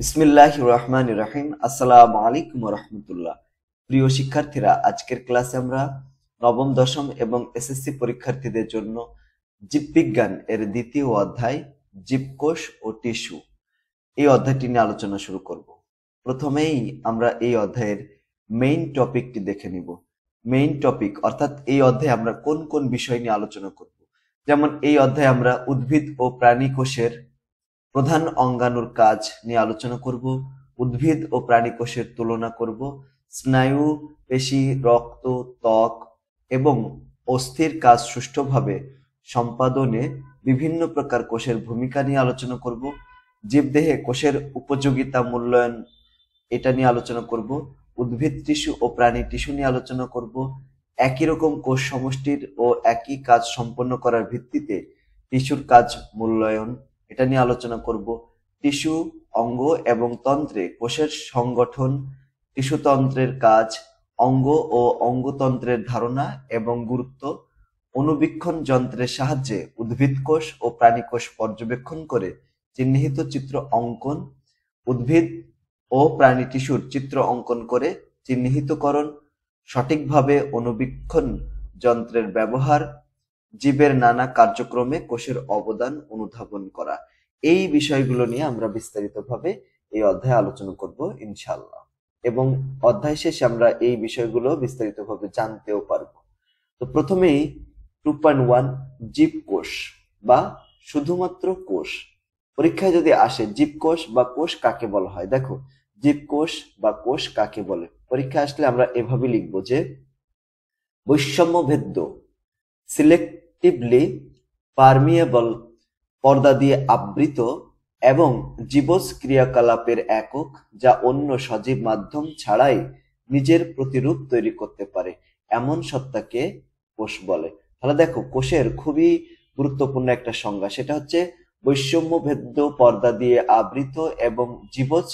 বিসমিল্লাহির রহমানির রহিম। আসসালামু আলাইকুম ওয়া রাহমাতুল্লাহ। প্রিয় শিক্ষার্থীরা, আজকের ক্লাসে আমরা নবম, দশম এবং এসএসসি পরীক্ষার্থীদের জন্য জীববিজ্ঞান এর দ্বিতীয় অধ্যায় জীবকোষ ও টিস্যু এই অধ্যায়টি নিয়ে আলোচনা শুরু করব। প্রথমেই আমরা এই অধ্যায়ের মেইন টপিকটি দেখে নিব। মেইন টপিক অর্থাৎ এই অধ্যায়ে আমরা কোন কোন বিষয় নিয়ে আলোচনা করব। যেমন এই অধ্যায়ে আমরা উদ্ভিদ ও প্রাণী কোষের প্রধান অঙ্গাণুর কাজ নিয়ে আলোচনা করব, উদ্ভিদ ও প্রাণী কোষের তুলনা করব, স্নায়ু, পেশি, রক্ত, ত্বক এবং অস্থির কাজ সুষ্ঠুভাবে সম্পাদনে বিভিন্ন প্রকার কোষের ভূমিকা নিয়ে আলোচনা করব, জীবদেহে কোষের উপযোগিতা মূল্যায়ন এটা নিয়ে আলোচনা করব, উদ্ভিদ টিস্যু ও প্রাণী টিস্যু নিয়ে আলোচনা করব, একই রকম কোষ সমষ্টির ও একই কাজ সম্পন্ন করার ভিত্তিতে টিস্যুর কাজ মূল্যায়ন এটা নিয়ে আলোচনা করব, টিস্যু, অঙ্গ এবং তন্ত্রে কোষের সংগঠন, টিস্যুতন্ত্রের কাজ, অঙ্গ ও অঙ্গতন্ত্রের ধারণা এবং গুরুত্ব, অণুবীক্ষণ যন্ত্রের সাহায্যে উদ্ভিদ কোষ ও প্রাণী কোষ পর্যবেক্ষণ করে চিহ্নিত চিত্র অঙ্কন, উদ্ভিদ ও প্রাণী টিস্যুর চিত্র অঙ্কন করে চিহ্নিতকরণ, সঠিকভাবে অণুবীক্ষণ যন্ত্রের ব্যবহার, জীবের নানা কার্যক্রমে কোষের অবদান অনুধাবন করা। এই বিষয়গুলো নিয়ে আমরা বিস্তারিতভাবে এই অধ্যায়ে আলোচনা করব ইনশাআল্লাহ, এবং অধ্যায় শেষে আমরা এই বিষয়গুলো বিস্তারিতভাবে জানতেও পারবো। তো প্রথমেই 2.1 জীবকোষ বা শুধুমাত্র কোষ। পরীক্ষায় যদি আসে জীবকোষ বা কোষ কাকে বলা হয়, দেখো জীবকোষ বা কোষ কাকে বলে। পরীক্ষায় আসলে আমরা এভাবে লিখবো যে বৈষম্যভেদ্য, সিলেক্টিভলি পারমিয়েবল, পর্দা দিয়ে আবৃত এবং জীবজ ক্রিয়াকলাপের একক যা অন্য সজীব মাধ্যম ছাড়াই নিজের প্রতিরূপ তৈরি করতে পারে এমন সত্তাকে কোষ বলে। তাহলে দেখো কোষের খুবই গুরুত্বপূর্ণ একটা সংজ্ঞা, সেটা হচ্ছে বৈষম্যভেদ্য, পর্দা দিয়ে আবৃত এবং জীবজ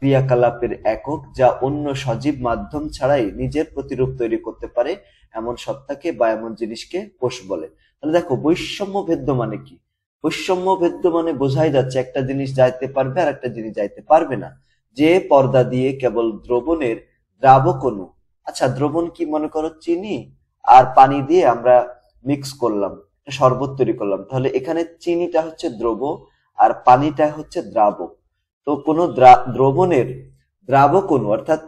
ক্রিয়াকলাপের একক যা অন্য সজীব মাধ্যম ছাড়াই নিজের প্রতিরূপ তৈরি করতে পারে এমন সত্তাকে বা এমন জিনিসকে কোষ বলে। তাহলে দেখো বৈষম্যভেদ্য মানে কি? বৈষম্যভেদ্য মানে বোঝাই যাচ্ছে একটা জিনিস যাইতে পারবে আর একটা জিনিস যাইতে পারবে না। যে পর্দা দিয়ে কেবল দ্রবণের দ্রাবক অণু, আচ্ছা দ্রবণ কি, মনে করো চিনি আর পানি দিয়ে আমরা মিক্স করলাম, শরবত তৈরি করলাম, তাহলে এখানে চিনিটা হচ্ছে দ্রব আর পানিটা হচ্ছে দ্রাবক। তো কোনো দ্রবণের দ্রাবক অণু অর্থাৎ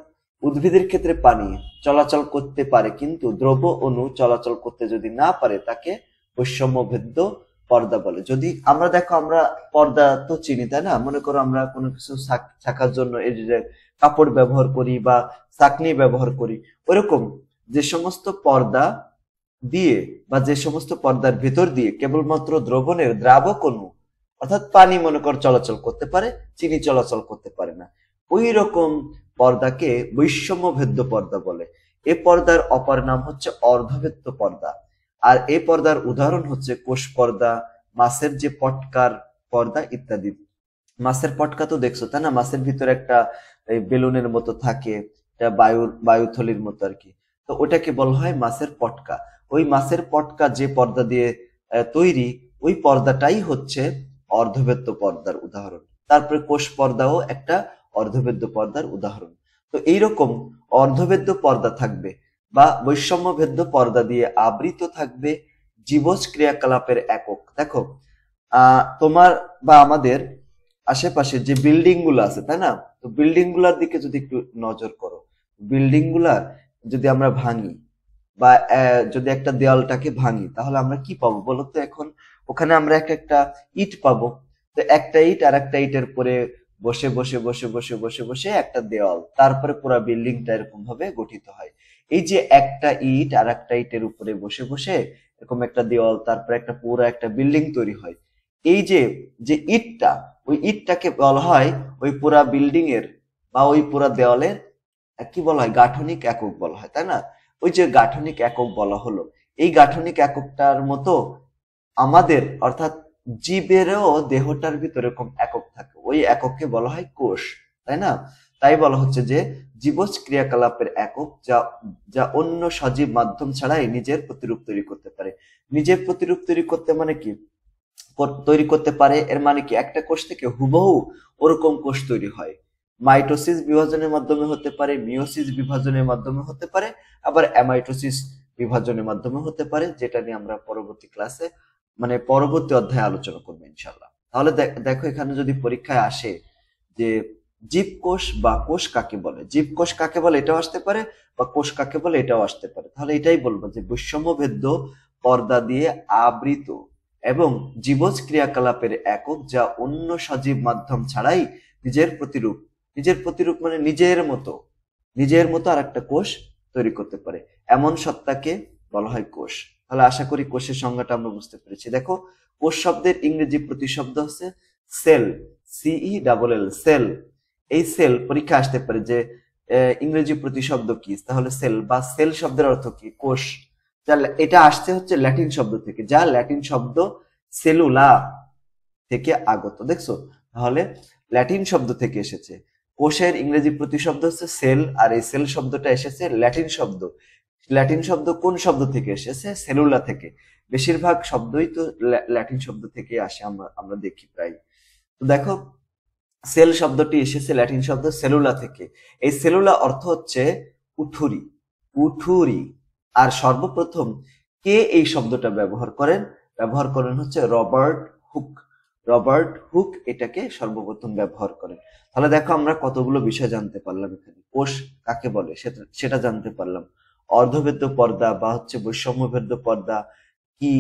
উদ্ভিদের ক্ষেত্রে পানি চলাচল করতে পারে, কিন্তু দ্রব অণু চলাচল করতে যদি না পারে তাকে বৈষম্যভেদ্য পর্দা বলে। যদি আমরা দেখো আমরা পর্দা তো চিনি, তাই না? মনে করো আমরা কোনো কিছু ছাকার জন্য এই যে কাপড় ব্যবহার করি বা ছাকনি ব্যবহার করি, ওইরকম যে সমস্ত পর্দা দিয়ে বা যে সমস্ত পর্দার ভেতর দিয়ে কেবলমাত্র দ্রবণের দ্রাবক অণু অর্থাৎ পানি মনে কর চলাচল করতে পারে, চিনি চলাচল করতে পারে না, ওই রকম পর্দাকে বৈষম্যভেদ্য পর্দা বলে। এ পর্দার অপর নাম হচ্ছে অর্ধভেদ্য পর্দা। আর এই পর্দার উদাহরণ হচ্ছে কোষ পর্দা, মাছের যে পটকার পর্দা ইত্যাদি। মাছের পটকা তো দেখছো, তাই না? মাছের ভিতরে একটা বেলুনের মতো থাকে, এটা বায়ুথলির মতো আর কি। তো ওটাকে বলা হয় মাছের পটকা। ওই মাছের পটকা যে পর্দা দিয়ে তৈরি, ওই পর্দাটাই হচ্ছে অর্ধভেদ্য পর্দার উদাহরণ। তারপরে কোষ পর্দাও একটা অর্ধভেদ্য পর্দার উদাহরণ। তো এইরকম অর্ধভেদ্য পর্দা থাকবে বা বৈষম্যভেদ্য পর্দা দিয়ে আবৃত থাকবে জীবজ ক্রিয়াকলাপের একক। দেখো তোমার বা আমাদের আশেপাশে যে বিল্ডিং গুলো আছে, তাই না? তো বিল্ডিং গুলার দিকে যদি একটু নজর করো, বিল্ডিং গুলার যদি আমরা ভাঙি বা যদি একটা দেওয়ালটাকে ভাঙি, তাহলে আমরা কি পাবো বলতো? এখন ওখানে আমরা একটা ইট পাবো। তো একটা ইট আর একটা ইটের পরে বসে বসে বসে বসে বসে বসে একটা দেওয়াল, তারপরে পুরো বিল্ডিংটা এরকম ভাবে গঠিত হয়। এই যে একটা ইট আর একটা ইটের উপরে বসে বসে এরকম একটা দেওয়াল, তারপরে একটা পুরো একটা বিল্ডিং তৈরি হয়। এই যে যে ইটটা, ওই ইটটাকে বলা হয় ওই পুরা বিল্ডিং এর বা ওই পুরা দেওয়ালের কি বলা হয়, গাঠনিক একক বলা হয়, তাই না? ওই যে গাঠনিক একক বলা হলো, এই গাঠনিক এককটার মতো আমাদের অর্থাৎ জীবেরও দেহটার ভিতরে এরকম একক থাকে, ওই একককে বলা হয় কোষ, তাই না? তাই বলা হচ্ছে যে জীবজ ক্রিয়াকলাপের একক যা যা অন্য সজীব মাধ্যম ছাড়াই নিজের প্রতিরূপ তৈরি করতে পারে। নিজের প্রতিরূপ তৈরি করতে মানে কি? তৈরি করতে পারে। এর মানে কি, একটা কোষ থেকে হুবহু ওরকম কোষ তৈরি হয়। মাইটোসিস বিভাজনের মাধ্যমে হতে পারে, মিওসিস বিভাজনের মাধ্যমে হতে পারে, আবার অ্যামাইটোসিস বিভাজনের মাধ্যমে হতে পারে, যেটা নিয়ে আমরা পরবর্তী ক্লাসে মানে পরবর্তী অধ্যায়ে আলোচনা করবো ইনশাল্লাহ। তাহলে দেখো এখানে যদি পরীক্ষায় আসে যে জীবকোষ বা কোষ কাকে বলে, জীবকোষ কাকে বলে এটাও আসতে পারে, বা কোষ কাকে বলে এটাও আসতে পারে, তাহলে এটাই বলবো যে বৈষম্যভেদ্য পর্দা দিয়ে আবৃত এবং জীবজ ক্রিয়াকলাপের একক যা অন্য সজীব মাধ্যম ছাড়াই নিজের প্রতিরূপ, নিজের প্রতিরূপ মানে নিজের মতো আর একটা কোষ তৈরি করতে পারে, এমন সত্তাকে বলা হয় কোষ। তাহলে আশা করি কোষের সংজ্ঞাটা আমরা বুঝতে পেরেছি। দেখো, কোষ শব্দের ইংরেজি প্রতিশব্দ হচ্ছে সেল, CELL, সেল। এই সেল পরীক্ষা আসতে পারে যে ইংরেজি প্রতিশব্দ কি, তাহলে সেল বা সেল শব্দের অর্থ কি, কোষ। এটা আসছে হচ্ছে ল্যাটিন শব্দ থেকে, যা ল্যাটিন শব্দ সেলুলা থেকে আগত। দেখছো, তাহলে ল্যাটিন শব্দ থেকে এসেছে। কোষের ইংরেজি প্রতিশব্দ হচ্ছে সেল, আর এই সেল শব্দটা এসেছে ল্যাটিন শব্দ। ল্যাটিন শব্দ কোন শব্দ থেকে এসেছে? সেলুলা থেকে। বেশিরভাগ শব্দই তো ল্যাটিন শব্দ থেকে আসে, আমরা দেখি প্রায়। তো দেখো, সেল শব্দটি এসেছে ল্যাটিন শব্দ সেলুলা থেকে। এই সেলুলা অর্থ হচ্ছে কুঠুরি, কুঠুরি। আর সর্বপ্রথম কে এই শব্দটা ব্যবহার করেন হচ্ছে রবার্ট হুক। রবার্ট হুক এটাকে সর্বপ্রথম ব্যবহার করেন। তাহলে দেখো, আমরা কতগুলো বিষয় জানতে পারলাম এখানে। কোষ কাকে বলে সেটা জানতে পারলাম, অর্ধভেদ্য পর্দা বা হচ্ছে বৈষম্যভেদ্য পর্দা কি,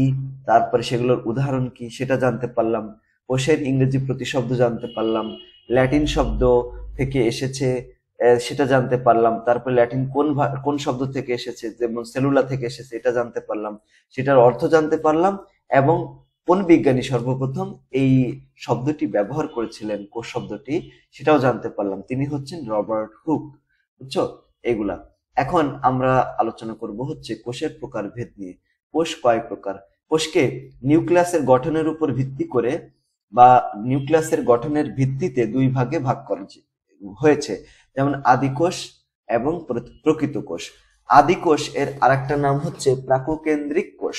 তারপরে সেগুলোর উদাহরণ কি সেটা জানতে পারলাম, কোষের ইংরেজি প্রতিশব্দ জানতে পারলাম, ল্যাটিন শব্দ থেকে এসেছে সেটা জানতে পারলাম, তারপর ল্যাটিন কোন শব্দ থেকে এসেছে, যেমন সেলুলা থেকে এসেছে এটা জানতে পারলাম, সেটার অর্থ জানতে পারলাম, এবং কোন বিজ্ঞানী সর্বপ্রথম এই শব্দটি ব্যবহার করেছিলেন, কোষ শব্দটি, সেটাও জানতে পারলাম। তিনি হচ্ছেন রবার্ট হুক। বুঝছো এগুলা? এখন আমরা আলোচনা করব হচ্ছে কোষের প্রকারভেদ নিয়ে। কোষ কয় প্রকার? কোষকে নিউক্লিয়াসের গঠনের উপর ভিত্তি করে বা নিউক্লিয়াসের গঠনের ভিত্তিতে দুই ভাগে ভাগ করা হয়েছে, যেমন আদিকোষ এবং প্রকৃত কোষ। আদিকোষ এর আরেকটা নাম হচ্ছে প্রাককেন্দ্রিক কোষ।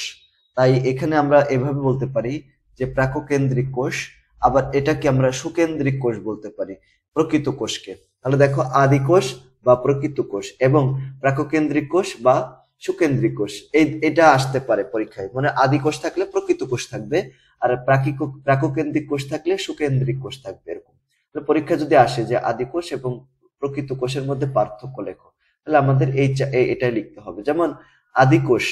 তাই এখানে আমরা এভাবে বলতে পারি যে প্রাককেন্দ্রিক কোষ, আবার এটাকে আমরা সুকেন্দ্রিক কোষ বলতে পারি, প্রকৃত কোষকে। তাহলে দেখো, আদিকোষ বা প্রকৃত কোষ এবং প্রাককেন্দ্রিক কোষ বা সুকেন্দ্রিক কোষ, এটা আসতে পারে পরীক্ষায়। মানে আদিকোষ থাকলে প্রকৃত কোষ থাকবে, আর প্রাককেন্দ্রিক কোষ থাকলে সুকেন্দ্রিক কোষ থাকবে, এরকম। পরীক্ষা যদি আসে যে আদিকোষ এবং প্রকৃত কোষের মধ্যে পার্থক্য লেখো, তাহলে আমাদের এটাই লিখতে হবে। যেমন আদিকোষ,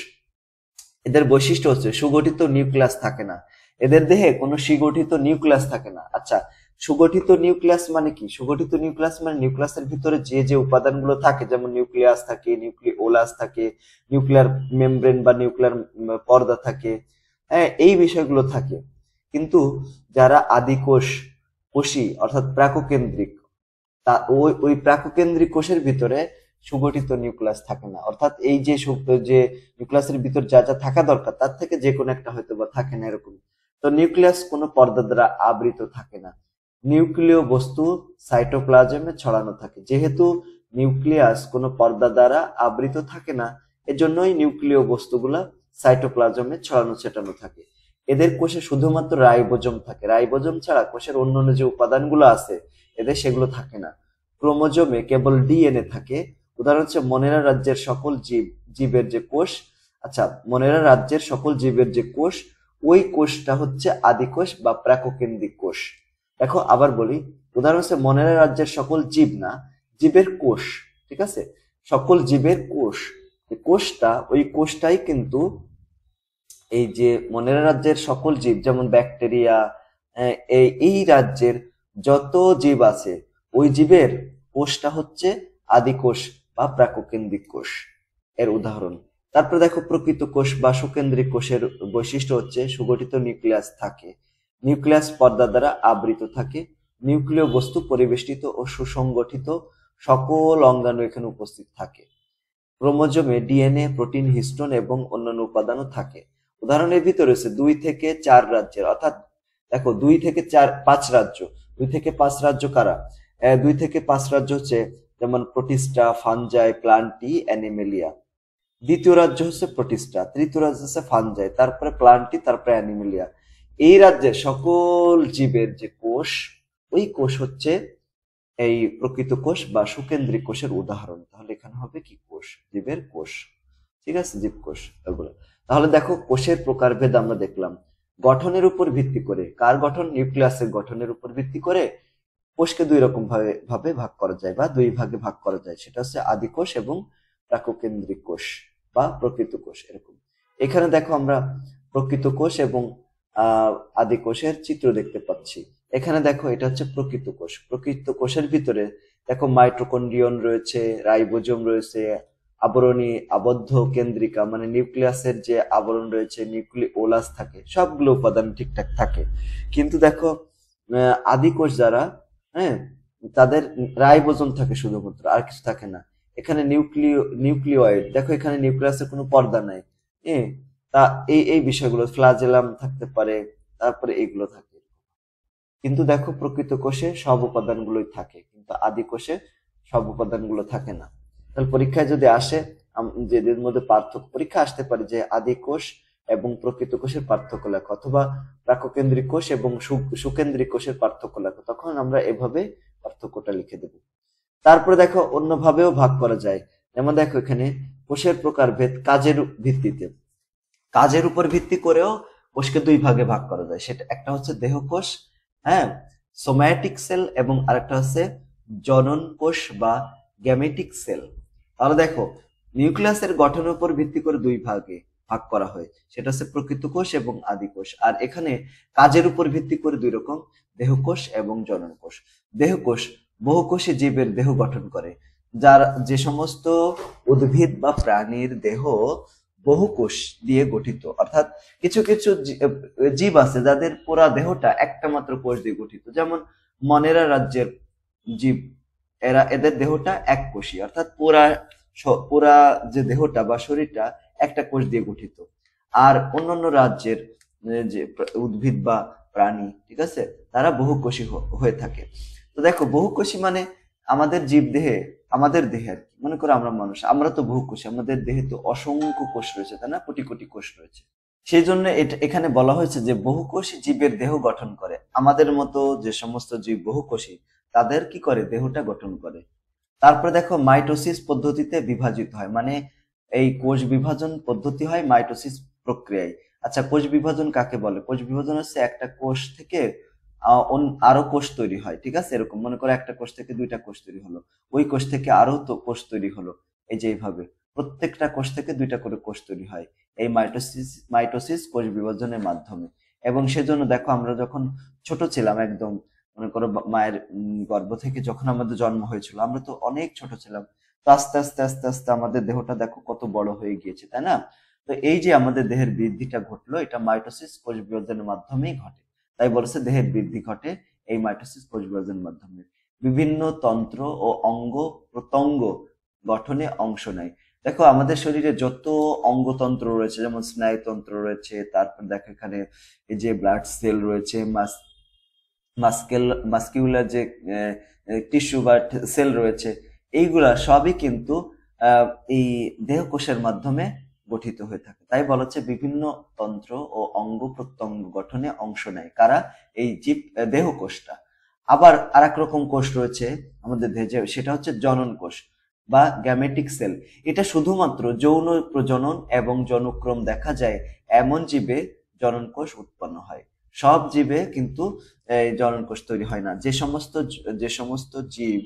এদের বৈশিষ্ট্য হচ্ছে সুগঠিত নিউক্লিয়াস থাকে না, এদের দেহে কোনো সুগঠিত নিউক্লিয়াস থাকে না। আচ্ছা, সুগঠিত নিউক্লিয়াস মানে কি? সুগঠিত নিউক্লিয়াস মানে নিউক্লিয়াসের ভিতরে যে উপাদানগুলো থাকে, যেমন নিউক্লিয়াস থাকে, নিউক্লিওলাস থাকে, নিউক্লিয়ার মেমব্রেন বা নিউক্লিয়ার পর্দা থাকে, হ্যাঁ, এই বিষয়গুলো থাকে। কিন্তু যারা কোষী অর্থাৎ প্রাককেন্দ্রিক, তা ওই প্রাককেন্দ্রিক কোষের ভিতরে সুগঠিত নিউক্লিয়াস থাকে না, অর্থাৎ এই যে নিউক্লিয়াসের ভিতর যা যা থাকা দরকার তার থেকে যে কোনো একটা হয়তো বা থাকে না, এরকম। তো নিউক্লিয়াস কোনো পর্দা দ্বারা আবৃত থাকে না, নিউক্লিয় বস্তু সাইটোপ্লাজমে ছড়ানো থাকে। যেহেতু নিউক্লিয়াস কোনো পর্দা দ্বারা আবৃত থাকে না, এজন্যই নিউক্লিয় বস্তুগুলা সাইটোপ্লাজমে ছড়ানো ছেটানো থাকে। এদের কোষে শুধুমাত্র রাইবোজোম থাকে, রাইবোজোম ছাড়া কোষের অন্যান্য যে উপাদানগুলো আছে এদের সেগুলো থাকে না। ক্রোমোজোমে কেবল ডিএনএ থাকে। উদাহরণ হচ্ছে মনেরা রাজ্যের সকল জীবের যে কোষ, আচ্ছা, মনেরা রাজ্যের সকল জীবের যে কোষ, ওই কোষটা হচ্ছে আদিকোষ বা প্রাককেন্দ্রিক কোষ। দেখো আবার বলি, উদাহরণ হচ্ছে মনেরা রাজ্যের সকল জীব না, জীবের কোষ, ঠিক আছে, সকল জীবের কোষ, ওই কোষটাই কিন্তু এই যে মনেরা রাজ্যের সকল জীব, যেমন ব্যাকটেরিয়া, এই রাজ্যের যত জীব আছে ওই জীবের কোষটা হচ্ছে আদিকোষ বা প্রাককেন্দ্রিক কোষ, এর উদাহরণ। তারপর দেখো, প্রকৃত কোষ বা সুকেন্দ্রিক কোষের বৈশিষ্ট্য হচ্ছে সুগঠিত নিউক্লিয়াস থাকে, নিউক্লিয়াস পর্দা দ্বারা আবৃত থাকে, নিউক্লিয় বস্তু পরিবেষ্টিত ও সুসংগঠিত, সকল অঙ্গাণু এখানে উপস্থিত থাকে। ক্রোমোজোমে ডিএনএ, প্রোটিন, হিস্টোন এবং অন্যান্য উপাদানও থাকে। উদাহরণের ভিতরে রয়েছে 2 থেকে 4 রাজ্যের, অর্থাৎ দেখো 2 থেকে 5 রাজ্য। 2 থেকে 5 রাজ্য কারা? 2 থেকে 5 রাজ্য হচ্ছে যেমন প্রোটিস্টা, ফানজাই, প্লান্টি, অ্যানিমেলিয়া। দ্বিতীয় রাজ্য হচ্ছে প্রোটিস্টা, তৃতীয় রাজ্য হচ্ছে ফানজাই, তারপরে প্লান্টি, তারপরে অ্যানিমেলিয়া। এই রাজ্যের সকল জীবের যে কোষ, ওই কোষ হচ্ছে এই প্রকৃত কোষ বা সুকেন্দ্রিক কোষের উদাহরণ। তাহলে এখানে হবে কি কোষ, জীবের কোষ, ঠিক আছে, জীবকোষ এগুলো। তাহলে দেখো কোষের প্রকারভেদ আমরা দেখলাম। গঠনের উপর ভিত্তি করে, কার গঠন? নিউক্লিয়াসের গঠনের উপর ভিত্তি করে কোষকে দুই রকম ভাবে ভাগ করা যায় বা দুই ভাগে ভাগ করা যায়, সেটা হচ্ছে আদি কোষ এবং প্রাককেন্দ্রিক কোষ বা প্রকৃত কোষ এরকম। এখানে দেখো আমরা প্রকৃত কোষ এবং আদি কোষের চিত্র দেখতে পাচ্ছি। এখানে দেখো এটা হচ্ছে প্রকৃত কোষ। প্রকৃত কোষের ভিতরে দেখো মাইটোকন্ড্রিয়ন রয়েছে, রাইবোজোম রয়েছে, আবরণী আবদ্ধ কেন্দ্রিকা মানে নিউক্লিয়াসের যে আবরণ রয়েছে, নিউক্লিওলাস থাকে, সবগুলো উপাদান ঠিকঠাক থাকে। কিন্তু দেখো আদি কোষ যারা, হ্যাঁ, তাদের রাইবোজোম থাকে শুধুমাত্র, আর কিছু থাকে না। এখানে নিউক্লিওয়েড দেখো, এখানে নিউক্লিয়াসের কোনো পর্দা নাই। হ্যাঁ, তা এই বিষয়গুলো, ফ্লাজেলাম থাকতে পারে, তারপরে এগুলো থাকে। কিন্তু দেখো প্রকৃত কোষে সব উপাদানগুলোই থাকে, কিন্তু আদি কোষে সব উপাদানগুলো থাকে না। তাহলে পরীক্ষায় যদি আসে যেদের মধ্যে পার্থক্য, পরীক্ষা আসতে পারে যে আদি কোষ এবং প্রকৃত কোষের পার্থক্য লেখো, অথবা প্রাককেন্দ্রিক কোষ এবং সুকেন্দ্রিক কোষের পার্থক্য লেখো, তখন আমরা এভাবে পার্থক্যটা লিখে দেব। তারপরে দেখো অন্যভাবেও ভাগ করা যায়। যেমন দেখো এখানে কোষের প্রকারভেদ কাজের ভিত্তিতে, কাজের উপর ভিত্তি করেও কোষকে দুই ভাগে ভাগ করা যায়। সেটা একটা হচ্ছে দেহকোষ, হ্যাঁ, সোম্যাটিক সেল, এবং আরেকটা হচ্ছে জনন কোষ বা গ্যামেটিক সেল। তাহলে দেখো নিউক্লিয়াসের গঠনের উপর ভিত্তি করে দুই ভাগে ভাগ করা হয়, সেটা হচ্ছে প্রকৃত কোষ এবং আদি কোষ। আর এখানে কাজের উপর ভিত্তি করে দুই রকম, দেহকোষ এবং জনন কোষ। দেহকোষ বহুকোষী জীবের দেহ গঠন করে। যার যে সমস্ত উদ্ভিদ বা প্রাণীর দেহ বহুকোষ দিয়ে গঠিত, অর্থাৎ কিছু কিছু জীব আছে যাদের পুরা দেহটা একটা মাত্র কোষ দিয়ে গঠিত, যেমন মনেরা রাজ্যের জীব, এদের দেহটা এক কোষী, অর্থাৎ পুরা যে দেহটা বা শরীরটা একটা কোষ দিয়ে গঠিত। আর অন্যান্য রাজ্যের যে উদ্ভিদ বা প্রাণী, ঠিক আছে, তারা বহুকোষী হয়ে থাকে। তো দেখো বহুকোষী মানে আমাদের জীব দেহে, আমাদের দেহে আর কি, মনে করো আমরা মানুষ, আমরা তো বহুকোষী, আমাদের দেহে তো অসংখ্য কোষ রয়েছে, তাই না, কোটি কোটি কোষ রয়েছে। সেই জন্য এখানে বলা হয়েছে যে বহুকোষী জীবের দেহ গঠন করে। আমাদের মতো যে সমস্ত জীব বহুকোষী, তাদের কি করে, দেহটা গঠন করে। তারপরে দেখো মাইটোসিস পদ্ধতিতে বিভাজিত হয়, মানে এই কোষ বিভাজন পদ্ধতি হয় মাইটোসিস প্রক্রিয়ায়। আচ্ছা, কোষ বিভাজন কাকে বলে? কোষ বিভাজন হচ্ছে একটা কোষ থেকে আরো কোষ তৈরি হয়, ঠিক আছে, এরকম মনে করো একটা কোষ থেকে দুইটা কোষ তৈরি হলো, ওই কোষ থেকে আরো তো কোষ তৈরি হলো, এই যে এইভাবে প্রত্যেকটা কোষ থেকে দুইটা করে কোষ তৈরি হয় এই মাইটোসিস কোষ বিভাজনের মাধ্যমে। এবং সেজন্য দেখো আমরা যখন ছোট ছিলাম একদম, মনে করো মায়ের গর্ভ থেকে যখন আমাদের জন্ম হয়েছিল, আমরা তো অনেক ছোট ছিলাম, তো আস্তে আস্তে আস্তে আস্তে আমাদের দেহটা দেখো কত বড় হয়ে গিয়েছে, তাই না? তো এই যে আমাদের দেহের বৃদ্ধিটা ঘটলো, এটা মাইটোসিস কোষ বিভাজনের মাধ্যমেই ঘটে। তাই বলেছে দেহের বৃদ্ধি ঘটে এই মাইটোসিস কোষ বিভাজনের মাধ্যমে। বিভিন্ন তন্ত্র ও অঙ্গ প্রত্যঙ্গ গঠনে অংশ নেয়। দেখো আমাদের শরীরে যত অঙ্গতন্ত্র রয়েছে, যেমন স্নায়ুতন্ত্র রয়েছে, তারপর দেখো এখানে এই যে ব্লাড সেল রয়েছে, মাস্কিউলার যে টিস্যু বা সেল রয়েছে, এইগুলা সবই কিন্তু এই দেহকোষের মাধ্যমে গঠিত হয়ে থাকে। তাই বলা হচ্ছে বিভিন্ন তন্ত্র ও অঙ্গ প্রত্যঙ্গ গঠনে অংশ নেয় কারা, এই জীব দেহকোষটা। আবার আর এক রকম কোষ রয়েছে আমাদের দেহে, সেটা হচ্ছে জনন কোষ বা গ্যামেটিক সেল। এটা শুধুমাত্র যৌন প্রজনন এবং জনক্রম দেখা যায় এমন জীবে জনন কোষ উৎপন্ন হয়। সব জীবে কিন্তু এই জনন কোষ তৈরি হয় না। যে সমস্ত জীব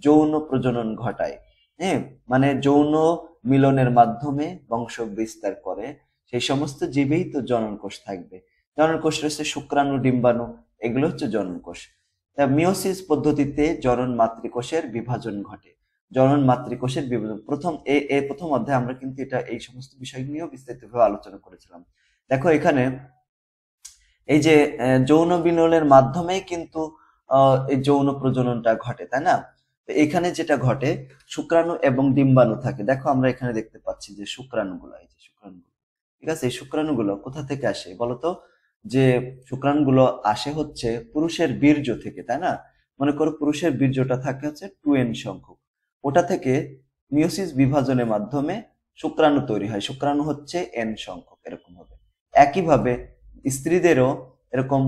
যৌন প্রজনন ঘটায়, হ্যাঁ, মানে যৌন মিলনের মাধ্যমে বংশ বিস্তার করে, সেই সমস্ত জীবেই তো জনন কোষ থাকবে। জনন কোষ রয়েছে শুক্রাণু, ডিম্বাণু, এগুলো হচ্ছে জনন কোষ। মিওসিস পদ্ধতিতে জনন মাতৃকোষের বিভাজন ঘটে। জনন মাতৃকোষের বিভাজন প্রথম অধ্যায়ে আমরা কিন্তু এই সমস্ত বিষয় নিয়েও বিস্তারিতভাবে আলোচনা করেছিলাম। দেখো এখানে এই যে যৌন মিলনের মাধ্যমেই কিন্তু এই যৌন প্রজননটা ঘটে, তাই না? তো এখানে যেটা ঘটে, শুক্রাণু এবং ডিম্বাণু থাকে। দেখো আমরা এখানে দেখতে পাচ্ছি যে শুক্রাণুগুলো, এই যে শুক্রাণুগুলো, ঠিক আছে, এই শুক্রাণুগুলো কোথা থেকে আসে বলতো? যে শুক্রাণুগুলো আসে হচ্ছে পুরুষের বীর্য থেকে, তাই না? মনে করো পুরুষের বীর্যটা থাকে হচ্ছে 2n সংখ্যক, ওটা থেকে মিওসিস বিভাজনের মাধ্যমে শুক্রাণু তৈরি হয়। শুক্রাণু হচ্ছে n সংখ্যক, এরকম হবে। একইভাবে স্ত্রীদেরও এরকম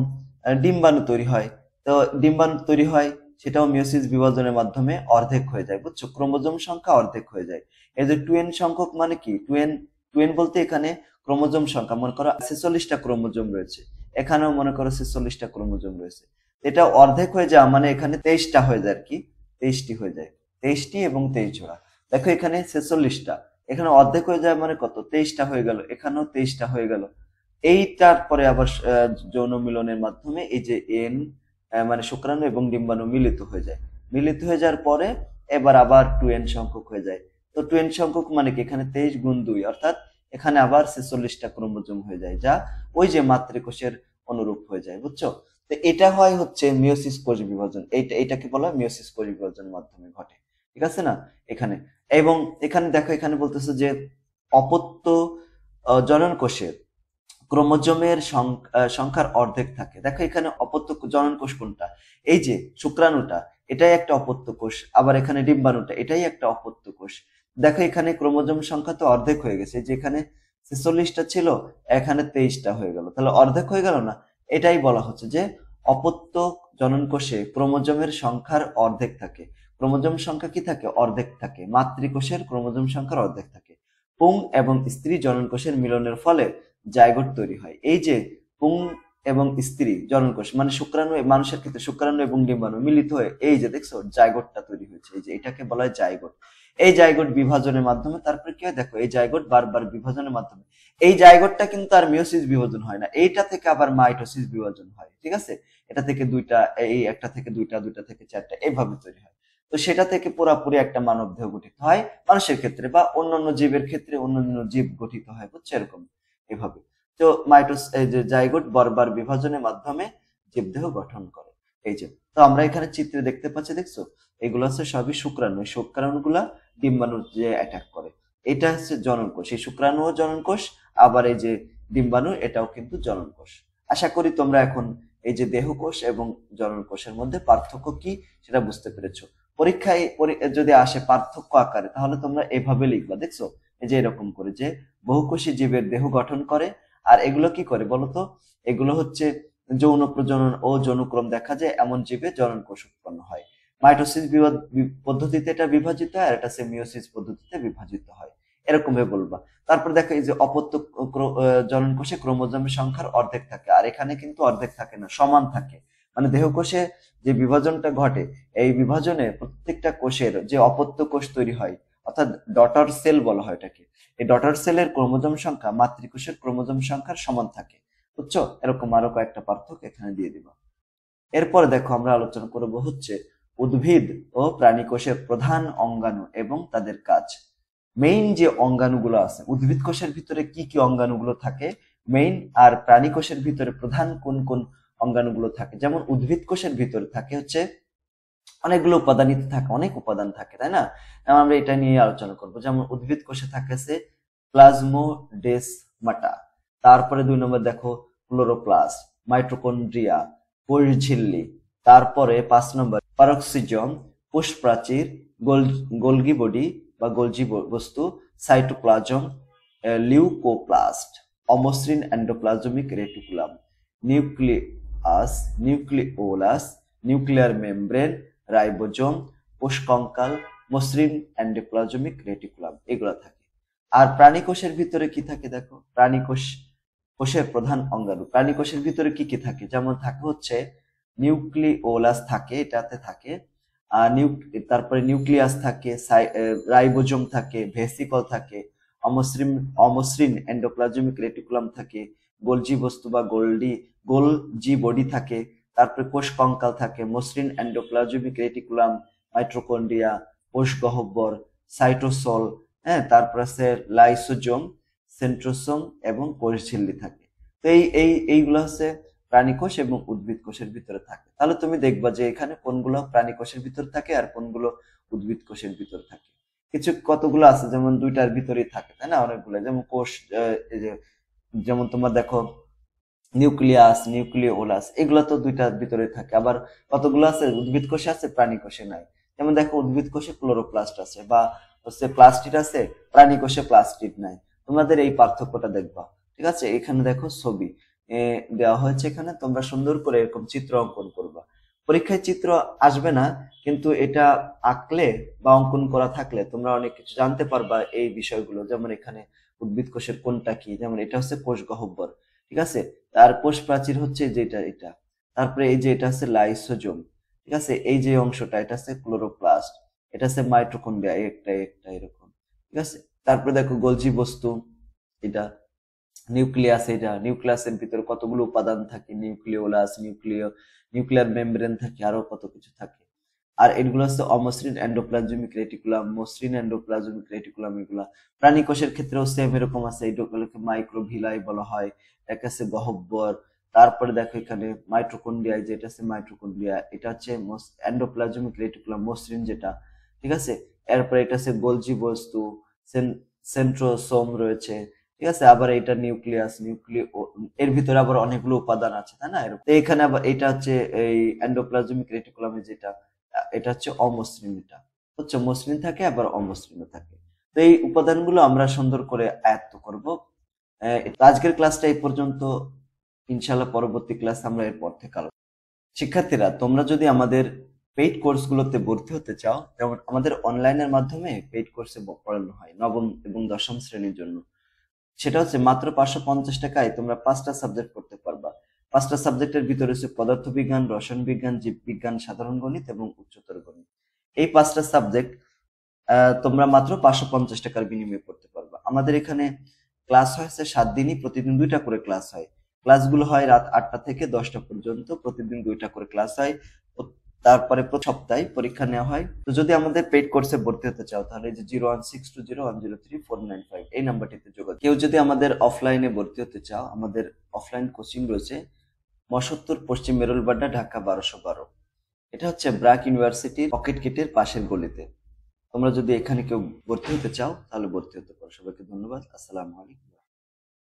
ডিম্বাণু তৈরি হয়। তো ডিম্বাণু তৈরি হয়, সেটাও মিওসিস বিভাজনের মাধ্যমে অর্ধেক হয়ে যায়, বুঝছো? ক্রোমোজোম সংখ্যা অর্ধেক হয়ে যায়। এই যে টুয়েন সংখ্যক মানে কি, টুয়েন টুয়েন বলতে এখানে ক্রোমোজোম সংখ্যা, মনে করো 46টা ক্রোমোজোম রয়েছে, এখানেও মনে করো 46টা ক্রোমোজোম রয়েছে, এটা অর্ধেক হয়ে যাওয়া মানে এখানে 23টা হয়ে যায় আর কি, 23টি হয়ে যায়, 23টি এবং 23 জোড়া। দেখো এখানে 46টা, এখানে অর্ধেক হয়ে যায় মানে কত, 23টা হয়ে গেল, এখানেও 23টা হয়ে গেল। এইটার পরে আবার যৌন মিলনের মাধ্যমে এই যে এন মানে শুক্রাণু এবং ডিম্বাণু মিলিত হয়ে যায়, মিলিত হয়ে যাওয়ার পরে এবার আবার 2n সংখ্যক হয়ে যায়। তো 2n সংখ্যক মানে কি, এখানে 23 গুণ 2 অর্থাৎ এখানে আবার 46টা ক্রোমোজোম হয়ে যায়, যা ওই যে মাতৃকোষের অনুরূপ হয়ে যায়, বুঝছো? তো এটা হয় হচ্ছে মিওসিস কোষ বিভাজন, এইটাকে বলা হয় মিওসিস কোষ বিভাজনের মাধ্যমে ঘটে, ঠিক আছে না? এখানে এবং এখানে দেখো, এখানে বলতেছে যে অপত্য জনন কোষে ক্রোমোজোমের সংখ্যার অর্ধেক থাকে। দেখো এখানে অপত্য জনন কোষ কোনটা, এই যে শুক্রাণুটা, এটাই একটা অপত্য কোষ, আবার এখানে ডিম্বাণুটা, এটাই একটা অপত্য কোষ। দেখো এখানে ক্রোমোজোম সংখ্যা তো অর্ধেক হয়ে গেছে, যে এখানে 46টা ছিল, এখানে 23টা হয়ে গেল, তাহলে অর্ধেক হয়ে গেল না? এটাই বলা হচ্ছে যে অপত্য জনন কোষে ক্রোমোজোমের সংখ্যার অর্ধেক থাকে। ক্রোমোজোম সংখ্যা কি থাকে, অর্ধেক থাকে, মাতৃকোষের ক্রোমোজোম সংখ্যার অর্ধেক থাকে। পুং এবং স্ত্রী জনন কোষের মিলনের ফলে জাইগোট তৈরি হয়। এই যে পুং এবং স্ত্রী জননকোষ মানে শুক্রাণু, মানুষের ক্ষেত্রে শুক্রাণু এবং ডিম্বাণু মিলিত হয়ে এই যে দেখছো জাইগোটটা তৈরি হয়েছে, এই যে এটাকে বলা হয় জাইগোট। এই জাইগোট বিভাজনের মাধ্যমে তারপরে কি হয় দেখো, এই জাইগোট বারবার বিভাজনের মাধ্যমে, এই জাইগোটটা কিন্তু আর মিওসিস বিভাজন হয় না, এইটা থেকে আবার মাইটোসিস বিভাজন হয়, ঠিক আছে? এটা থেকে দুইটা, এই একটা থেকে দুইটা, দুইটা থেকে চারটা, এইভাবে তৈরি হয়। তো সেটা থেকে পুরাপুরি একটা মানব দেহ গঠিত হয় মানুষের ক্ষেত্রে, বা অন্যান্য জীবের ক্ষেত্রে অন্যান্য জীব গঠিত হয়, বুঝছো? এরকম এভাবে। তো এই যে জাইগোট বারবার বিভাজনের মাধ্যমে জীবদেহ গঠন করে। এই যে, তো আমরা এখানে চিত্রে দেখতে পাচ্ছি, দেখছো এগুলো হচ্ছে সবই শুক্রাণু, এই শুক্রাণুগুলা ডিম্বাণু যে অ্যাটাক করে, এটা হচ্ছে জনন কোষ, এই শুক্রাণুও জনন কোষ, আবার এই যে ডিম্বাণু এটাও কিন্তু জনন কোষ। আশা করি তোমরা এখন এই যে দেহকোষ এবং জনন কোষের মধ্যে পার্থক্য কি সেটা বুঝতে পেরেছো। পরীক্ষায় যদি আসে পার্থক্য আকারে, তাহলে তোমরা এভাবে লিখবা, দেখছো এই যে এরকম করে, যে বহুকোষী জীবের দেহ গঠন করে, আর এগুলো কি করে বলতো, এগুলো হচ্ছে যৌন প্রজনন ও যৌনক্রম দেখা যায় এমন জীবে জনন কোষ উৎপন্ন হয়। মাইটোসিস পদ্ধতিতে এটা বিভাজিত হয়, আর এটা মিওসিস পদ্ধতিতে বিভাজিত হয়, এরকম ভাবে বলবা। তারপর দেখো এই যে অপত্য জনন কোষে ক্রোমোজোমের সংখ্যার অর্ধেক থাকে, আর এখানে কিন্তু অর্ধেক থাকে না, সমান থাকে। মানে দেহকোষে যে বিভাজনটা ঘটে, এই বিভাজনে প্রত্যেকটা কোষের যে অপত্য কোষ তৈরি হয়, অর্থাৎ ডটার সেল বলা হয় এটাকে, এই ডটার সেলের ক্রোমোজোম সংখ্যা মাতৃকোষের ক্রোমোজোম সংখ্যার সমান থাকে, বুঝছো? এরকম আরো কয়েকটা পার্থক্য এখানে দিয়ে দিবা। এরপর দেখো আমরা আলোচনা করব হচ্ছে উদ্ভিদ ও প্রাণী কোষের প্রধান অঙ্গাণু এবং তাদের কাজ। মেইন যে অঙ্গাণুগুলো আছে, উদ্ভিদ কোষের ভিতরে কি কি অঙ্গাণুগুলো থাকে মেইন, আর প্রাণী কোষের ভিতরে প্রধান কোন কোন অঙ্গাণুগুলো থাকে। যেমন উদ্ভিদ কোষের ভিতরে থাকে হচ্ছে অনেকগুলো উপাদানই থাকে, অনেক উপাদান থাকে, তাই না? আমরা এটা নিয়ে আলোচনা করব। যেমন উদ্ভিদ কোষে থাকেছে প্লাজমোডেসমাটা, তারপরে 2 নম্বর দেখো ক্লোরোপ্লাস্ট, মাইটোকন্ড্রিয়া, কোষঝিল্লি, তারপরে 5 নম্বর পারক্সিজম, কোষপ্রাচীর, গোলগি বডি বা গোলজি বস্তু, সাইটোপ্লাজম, লিউকোপ্লাস্ট, অমসৃণ endoplasmic reticulum, nucleus, nucleolus, nuclear membrane, ribosome, কোষকঙ্কাল, মসৃণ এন্ডোপ্লাজমিক রেটিকুলাম, এগুলো থাকে। আর প্রাণী কোষের ভিতরে কি থাকে দেখো, প্রাণী কোষের প্রধান অঙ্গাণু, প্রাণী কোষের ভিতরে কি কি থাকে, যেমন থাকে হচ্ছে নিউক্লিওলাস থাকে, এটাতে থাকে, তারপরে নিউক্লিয়াস থাকে, রাইবোজোম থাকে, ভেসিকল থাকে, অমসৃণ এন্ডোপ্লাজমিক রেটিকুলাম থাকে, গোলজি বস্তু বা গোলজি বডি থাকে, তারপরে কোষ কঙ্কাল থাকে, মসৃণ এন্ডোপ্লাজমিক রেটিকুলাম, মাইটোকন্ড্রিয়া, কোষ গহ্বর, সাইটোসল, হ্যাঁ, তারপর আছে লাইসোজোম, সেন্ট্রোসোম এবং কোষঝিল্লি থাকে। তো এইগুলো হচ্ছে প্রাণী কোষ এবং উদ্ভিদ কোষের ভিতরে থাকে। তাহলে তুমি দেখবা যে এখানে কোনগুলো প্রাণী কোষের ভিতরে থাকে আর কোনগুলো উদ্ভিদ কোষের ভিতরে থাকে। কিছু কতগুলো আছে যেমন দুইটার ভিতরেই থাকে, তাই না? অনেকগুলো, যেমন কোষ, যেমন তোমার দেখো নিউক্লিয়াস, নিউক্লিওলাস, এগুলো তো দুইটার ভিতরে থাকে। আবার কতগুলো আছে উদ্ভিদ কোষে আছে, প্রাণী কোষে নাই। যেমন দেখো উদ্ভিদ কোষে ক্লোরোপ্লাস্ট আছে বা হচ্ছে প্লাস্টিড আছে, প্রাণী কোষে প্লাস্টিড নাই। তোমাদের এই পার্থক্যটা দেখবা, ঠিক আছে? এখানে দেখো ছবি, দেওয়া হয়েছে। এখানে তোমরা সুন্দর করে এরকম চিত্র অঙ্কন করবা। পরীক্ষায় চিত্র আসবে না, কিন্তু এটা আঁকলে বা অঙ্কন করা থাকলে তোমরা অনেক কিছু জানতে পারবা এই বিষয়গুলো। যেমন এখানে উদ্ভিদ কোষের কোনটা কি, যেমন এটা হচ্ছে কোষ গহ্বর, ঠিক আছে। আর কোষ প্রাচীর হচ্ছে যেটা এটা, তারপরে এই যে এটা হচ্ছে লাইসোজোম, ঠিক আছে। এই যে অংশটা এটা হচ্ছে ক্লোরোপ্লাস্ট, এটা হচ্ছে মাইটোকন্ড্রিয়া, একটা একটা এরকম, ঠিক আছে। তারপরে দেখো গোলজি বস্তু, এটা নিউক্লিয়াস, এটা নিউক্লিয়াসের ভিতরে কতগুলো উপাদান থাকে, নিউক্লিওলাস, নিউক্লিয়ার মেমব্রেন থাকে, আরো কত কিছু থাকে। আর এগুলো হচ্ছে অমসৃণ এন্ডোপ্লাজমিক রেটিকুলাম, মসৃণ এন্ডোপ্লাজমিক রেটিকুলাম। এগুলা প্রাণী কোষের ক্ষেত্রেও সেম এরকম আছে, এগুলোকে মাইক্রোভিলাই বলা হয়, এটা আছে গহ্বর। তারপরে দেখো এখানে মাইটোকন্ড্রিয়া, যেটা আছে মাইটোকন্ড্রিয়া, এটা হচ্ছে এন্ডোপ্লাজমিক রেটিকুলাম মসৃণ যেটা, ঠিক আছে। এরপরে এটা আছে গোলজি বস্তু, সেন্ট্রোসোম রয়েছে, ঠিক আছে। আবার এটা নিউক্লিয়াস, এর ভিতরে আবার অনেকগুলো উপাদান আছে, তাই না। তো এখানে আবার এটা হচ্ছে এই এন্ডোপ্লাজমিক রেটিকুলামে যেটা, এটা হচ্ছে অমসৃণ, এটা হচ্ছে মসৃণ থাকে আবার অমসৃণ থাকে। তো এই উপাদানগুলো আমরা সুন্দর করে আয়ত্ত করব। তো আজকের ক্লাসটা এই পর্যন্ত, ইনশাল্লাহ পরবর্তী ক্লাস আমরা এরপর থেকে আলোচনা। শিক্ষার্থীরা, তোমরা যদি আমাদের পেইড কোর্সগুলোতে ভর্তি হতে চাও, যেমন আমাদের অনলাইনের মাধ্যমে পেইড কোর্সে পড়ানো হয় নবম এবং দশম শ্রেণীর জন্য, সেটা হচ্ছে মাত্র 550 টাকায় তোমরা 5টা সাবজেক্ট পড়তে পারবা। 5টা সাবজেক্টের ভিতরে হচ্ছে পদার্থবিজ্ঞান, রসায়ন বিজ্ঞান, জীববিজ্ঞান, সাধারণ গণিত এবং উচ্চতর গণিত। এই 5টা সাবজেক্ট তোমরা মাত্র 550 টাকার বিনিময়ে পড়তে পারবা। আমাদের এখানে ক্লাস হয়েছে 7 দিনই, প্রতিদিন 2টা করে ক্লাস হয়। ক্লাসগুলো হয় রাত 8টা থেকে 10টা পর্যন্ত, প্রতিদিন 2টা করে ক্লাস হয়। তারপরে প্রতি সপ্তাহে পরীক্ষা নেওয়া হয়। তো যদি আমাদের পেইড কোর্সে ভর্তি হতে চাও, তাহলে এই যে 01620103495 এই নাম্বারটিতে যোগাযোগ। কেউ যদি আমাদের অফলাইনে ভর্তি হতে চাও, আমাদের অফলাইন কোচিং রয়েছে মসত্তর, পশ্চিম মেরুলবাড্ডা, ঢাকা 1212। এটা হচ্ছে ব্র্যাক ইউনিভার্সিটির পকেট গেটের পাশের গলিতে। তোমরা যদি এখানে কেউ ভর্তি হতে চাও তাহলে ভর্তি হতে পারো। সবাইকে ধন্যবাদ। আসসালামু আলাইকুম।